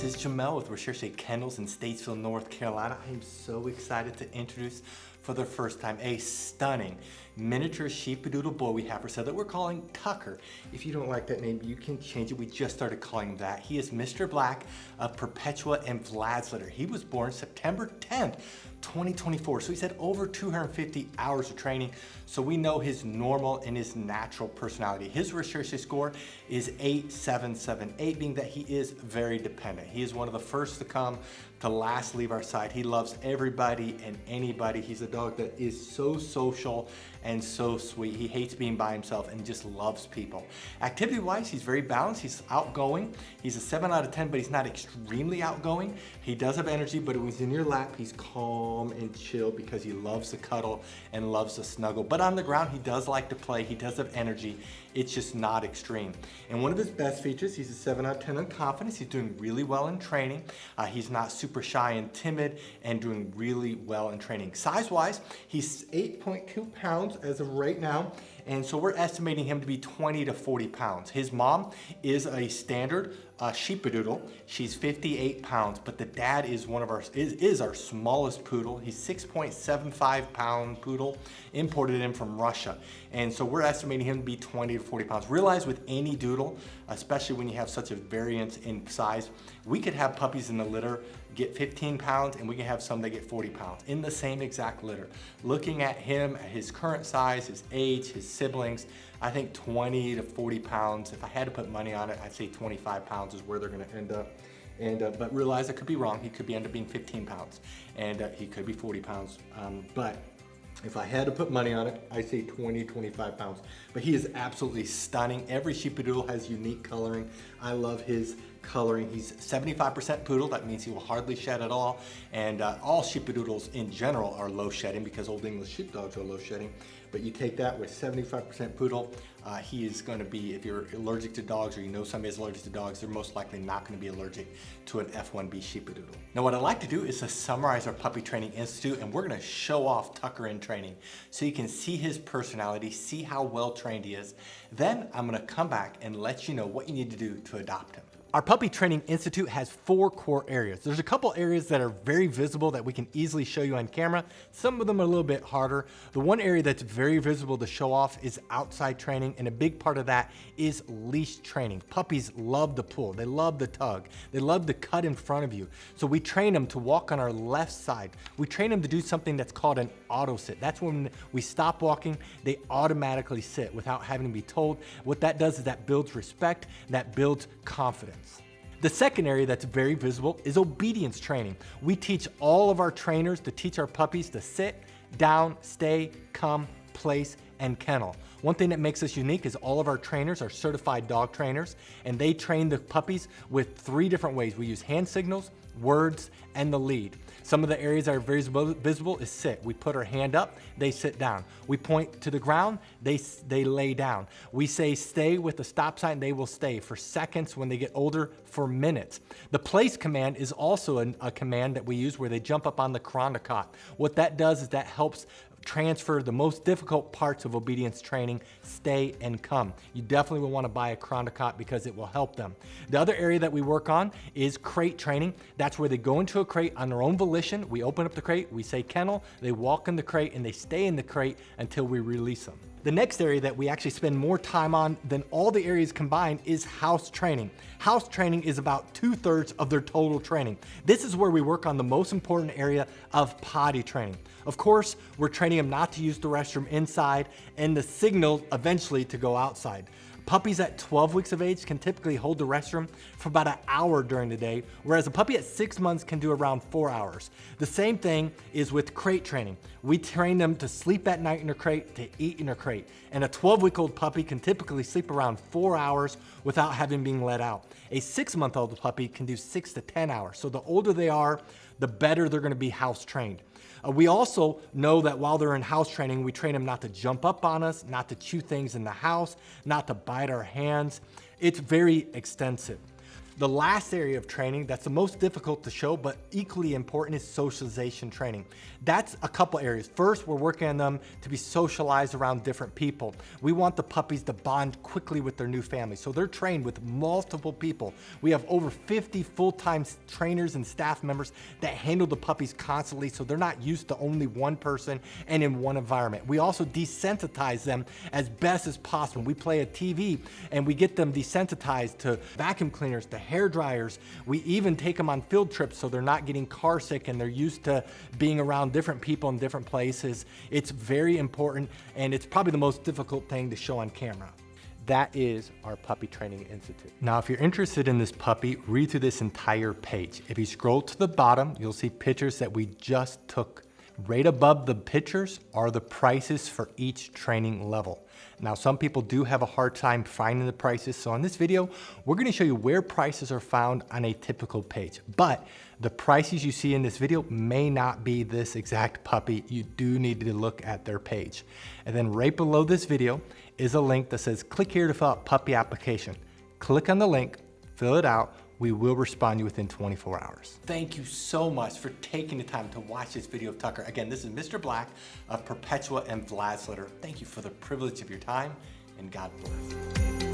is Jamel with Recherche Kennels in Statesville, North Carolina. I am so excited to introduce for the first time a stunning miniature sheepadoodle boy we have for sale that we're calling Tucker. If you don't like that name, you can change it. We just started calling him that. He is Mr. Black of Perpetua and Vlad's litter. He was born September 10th, 2024. So he's had over 250 hours of training. So we know his normal and his natural personality. His Recherche score is 8778, being that he is very dependent. He is one of the first to come, to last leave our side. He loves everybody and anybody. He's a dog that is so social and so sweet. He hates being by himself and just loves people. Activity-wise, he's very balanced. He's outgoing. He's a 7 out of 10, but he's not extremely outgoing. He does have energy, but when he's in your lap, he's calm and chill because he loves to cuddle and loves to snuggle. But on the ground, he does like to play. He does have energy. It's just not extreme. And one of his best features, he's a 7 out of 10 on confidence. He's doing really well in training. He's not super shy and timid and doing really well in training. Size-wise, he's 8.2 pounds as of right now. And so we're estimating him to be 20 to 40 pounds. His mom is a standard sheepadoodle. She's 58 pounds, but the dad is is our smallest poodle. He's 6.75 pound poodle, imported in from Russia. And so we're estimating him to be 20 to 40 pounds. Realize with any doodle, especially when you have such a variance in size, we could have puppies in the litter get 15 pounds and we can have some that get 40 pounds in the same exact litter. Looking at him, at his current size, his age, his siblings, I think 20 to 40 pounds. If I had to put money on it, I'd say 25 pounds is where they're gonna end up. But realize I could be wrong. He could end up being 15 pounds and he could be 40 pounds. But if I had to put money on it, I say 20, 25 pounds. But he is absolutely stunning. Every sheepadoodle has unique coloring. I love his coloring. He's 75% poodle. That means he will hardly shed at all. And all sheepadoodles in general are low shedding because Old English sheepdogs are low shedding. But you take that with 75% poodle, he is going to be, if you're allergic to dogs or you know somebody's allergic to dogs, they're most likely not going to be allergic to an F1B sheepadoodle. Now what I'd like to do is to summarize our Puppy Training Institute, and we're going to show off Tucker in training so you can see his personality, see how well trained he is. Then I'm going to come back and let you know what you need to do to adopt him. Our Puppy Training Institute has 4 core areas. There's a couple areas that are very visible that we can easily show you on camera. Some of them are a little bit harder. The one area that's very visible to show off is outside training, and a big part of that is leash training. Puppies love to pull, they love to tug, they love to cut in front of you. So we train them to walk on our left side. We train them to do something that's called an auto sit. That's when we stop walking, they automatically sit without having to be told. What that does is that builds respect, that builds confidence. The second area that's very visible is obedience training. We teach all of our trainers to teach our puppies to sit, down, stay, come, place, and kennel. One thing that makes us unique is all of our trainers are certified dog trainers, and they train the puppies with 3 different ways. We use hand signals, words, and the lead. Some of the areas that are very visible is sit. We put our hand up, they sit down. We point to the ground, they lay down. We say stay with the stop sign, they will stay for seconds. When they get older, for minutes. The place command is also a command that we use where they jump up on the cot. What that does is that helps transfer the most difficult parts of obedience training, stay and come. You definitely will want to buy a cot because it will help them. The other area that we work on is crate training. That's where they go into a crate on their own volition. We open up the crate, we say kennel, they walk in the crate, and they stay in the crate until we release them. The next area that we actually spend more time on than all the areas combined is house training. House training is about 2/3 of their total training. This is where we work on the most important area of potty training. Of course, we're training them not to use the restroom inside and the signal eventually to go outside. Puppies at 12 weeks of age can typically hold the restroom for about an hour during the day, whereas a puppy at 6 months can do around 4 hours. The same thing is with crate training. We train them to sleep at night in a crate, to eat in a crate. And a 12-week-old puppy can typically sleep around 4 hours without having been let out. A 6-month-old puppy can do 6 to 10 hours. So the older they are, the better they're going to be house trained. We also know that while they're in house training, we train them not to jump up on us, not to chew things in the house, not to bite our hands. It's very extensive. The last area of training that's the most difficult to show, but equally important, is socialization training. That's a couple areas. First, we're working on them to be socialized around different people. We want the puppies to bond quickly with their new family, so they're trained with multiple people. We have over 50 full-time trainers and staff members that handle the puppies constantly, so they're not used to only one person and in one environment. We also desensitize them as best as possible. We play a TV and we get them desensitized to vacuum cleaners, to hair dryers. We even take them on field trips so they're not getting car sick and they're used to being around different people in different places. It's very important, and it's probably the most difficult thing to show on camera. That is our Puppy Training Institute. Now, if you're interested in this puppy, read through this entire page. If you scroll to the bottom, you'll see pictures that we just took. Right above the pictures are the prices for each training level. Now, some people do have a hard time finding the prices, so in this video, we're gonna show you where prices are found on a typical page. But the prices you see in this video may not be this exact puppy. You do need to look at their page. And then right below this video is a link that says, click here to fill out puppy application. Click on the link, fill it out. We will respond to you within 24 hours. Thank you so much for taking the time to watch this video of Tucker. Again, this is Mr. Black of Perpetua and Vlad's litter. Thank you for the privilege of your time, and God bless.